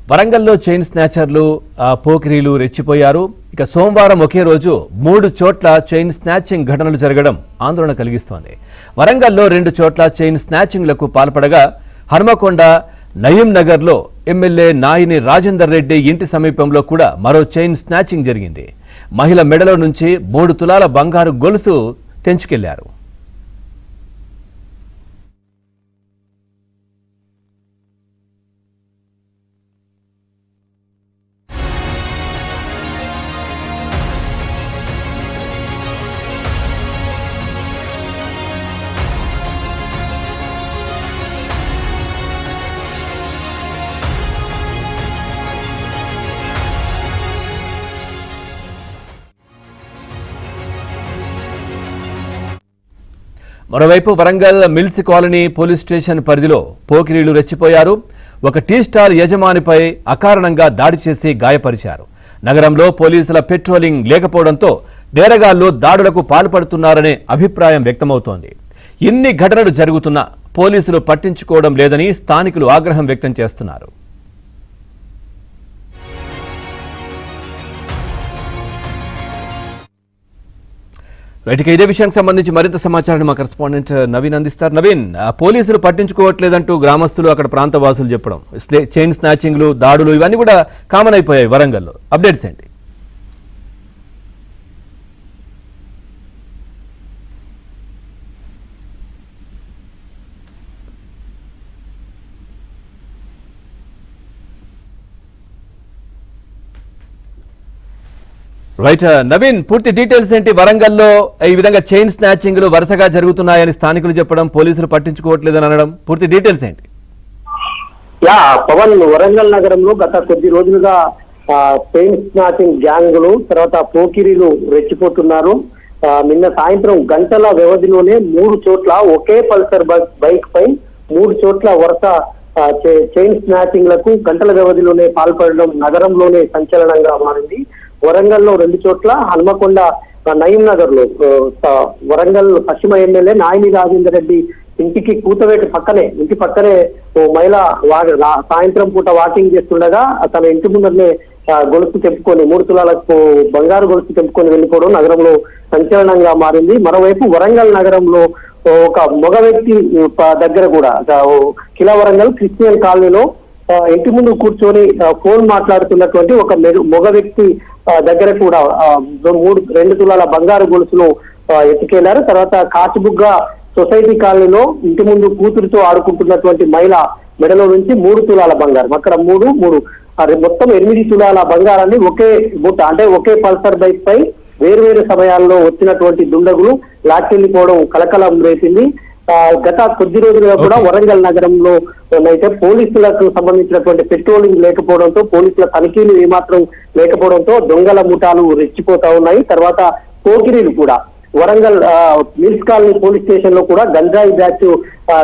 వరంగల్లో చైన్ స్నాచర్లు పోకిరీలు రెచ్చిపోయారు. ఇక సోమవారం ఒకే రోజు 3 చోట్ల చైన్ స్నాచింగ్ ఘటనలు జరగడం ఆందోళన కలిగిస్తోంది. వరంగల్లో 2 చోట్ల చైన్ స్నాచింగ్లకు పాల్పడగా హనుమకొండ నయీం నగర్లో ఎమ్మెల్యే నాయిని రాజేందర్ రెడ్డి ఇంటి సమీపంలో కూడా మరో చైన్ స్నాచింగ్ జరిగింది. మహిళ మెడలో నుంచి 3 తులాల బంగారు గొలుసు తెంచుకెళ్లారు. మరోవైపు Warangal mills colony police station పరిధిలో పోకిరీలు రెచ్చిపోయారు. ఒక టీ స్టాల్ యజమానిపై అకారణంగా దాడి చేసి గాయపరిచారు. నగరంలో పోలీసుల పెట్రోలింగ్ లేకపోవడంతో నేరగాళ్లు దాడులకు పాల్పడుతున్నారనే అభిప్రాయం వ్యక్తమవుతోంది. ఇన్ని ఘటనలు జరుగుతున్నా పోలీసులు పట్టించుకోవడం లేదని స్థానికులు ఆగ్రహం వ్యక్తం చేస్తున్నారు. రైట్గా ఇదే విషయానికి సంబంధించి మరింత సమాచారాన్ని మా కరెస్పాండెంట్ నవీన్ అందిస్తారు. నవీన్, పోలీసులు పట్టించుకోవట్లేదంటూ గ్రామస్తులు అక్కడ ప్రాంత వాసులు చెప్పడం, చైన్ స్నాచింగ్లు దాడులు ఇవన్నీ కూడా కామన్ అయిపోయాయి వరంగల్లో. అప్డేట్స్ ఏంటి? రైట్ నవీన్, పూర్తి డీటెయిల్స్ ఏంటి? వరంగల్లో ఈ విధంగా చైన్ స్నాచింగ్లు వరుసగా జరుగుతున్నాయని స్థానికులు చెప్పడం, పోలీసులు పట్టించుకోవట్లేదని అనడం, పూర్తి డీటెయిల్స్ ఏంటి? పవన్, వరంగల్ నగరంలో గత కొద్ది రోజులుగా చైన్ స్నాచింగ్ గ్యాంగులు తర్వాత పోకిరీలు రెచ్చిపోతున్నారు. నిన్న సాయంత్రం గంటల వ్యవధిలోనే 3 చోట్ల ఒకే పల్సర్ బైక్ పై 3 చోట్ల వరుస చైన్ స్నాచింగ్లకు గంటల వ్యవధిలోనే పాల్పడడం నగరంలోనే సంచలనంగా మారింది. వరంగల్లో 2 చోట్ల, హనుమకొండ నయీం నగర్ లో వరంగల్ పశ్చిమ ఎమ్మెల్యే నాయిని రాజేందర్ రెడ్డి ఇంటి పక్కనే ఓ మహిళ సాయంత్రం పూట వాకింగ్ చేస్తుండగా తన ఇంటి ముందరనే గొలుసు తెంపుకొని 3 తులాలకు బంగారు గొలుసు తెంపుకొని వెళ్ళిపోవడం నగరంలో సంచలనంగా మారింది. మరోవైపు వరంగల్ నగరంలో ఒక మగ వ్యక్తి దగ్గర కూడా కిలా వరంగల్ క్రిస్టియన్ కాలనీలో ఇంటి ముందు కూర్చొని ఫోన్ మాట్లాడుతున్నటువంటి ఒక మగ వ్యక్తి దగ్గర కూడా 2 తులాల బంగారు గొలుసును ఎత్తుకెళ్లారు. తర్వాత కాచిబుగ్గ సొసైటీ కాలనీలో ఇంటి ముందు కూతురుతో ఆడుకుంటున్నటువంటి మహిళ మెడలో నుంచి 3 తులాల బంగారం, అక్కడ 3 మొత్తం 8 తులాల బంగారాన్ని ఒకే పల్సర్ బైక్ పై వేర్వేరు సమయాల్లో వచ్చినటువంటి దుండగులు లాక్కెళ్లిపోవడం కలకలం రేపింది. గత కొద్ది రోజులుగా కూడా వరంగల్ నగరంలో అయితే పోలీసులకు సంబంధించినటువంటి పెట్రోలింగ్ లేకపోవడంతో, పోలీసుల తనిఖీలు ఏమాత్రం లేకపోవడంతో దొంగల ముఠాలు రెచ్చిపోతా ఉన్నాయి. తర్వాత పోకిరీలు కూడా Warangal mills colony police station లో కూడా గంజాయి బ్యాచ్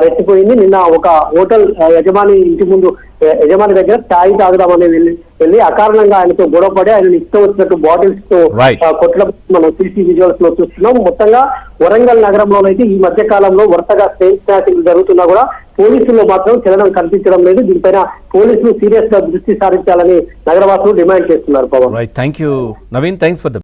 రెచ్చిపోయింది. నిన్న ఒక హోటల్ యజమాని దగ్గర ఛాయ్ తాగుదామని వెళ్ళి అకారణంగా ఆయనతో గొడవపడి ఆయన ఇష్టం వచ్చినట్టు బాటిల్స్ తో కొట్ల మనం సీసీ విజువల్స్ లో చూస్తున్నాం. మొత్తంగా వరంగల్ నగరంలోనైతే ఈ మధ్య కాలంలో వరుసగా చైన్ స్నాచింగ్ జరుగుతున్నా కూడా పోలీసుల్లో మాత్రం చలనం కనిపించడం లేదు. దీనిపైన పోలీసులు సీరియస్ గా దృష్టి సారించాలని నగరవాసులు డిమాండ్ చేస్తున్నారు. Pawan, thank you Naveen, thanks for the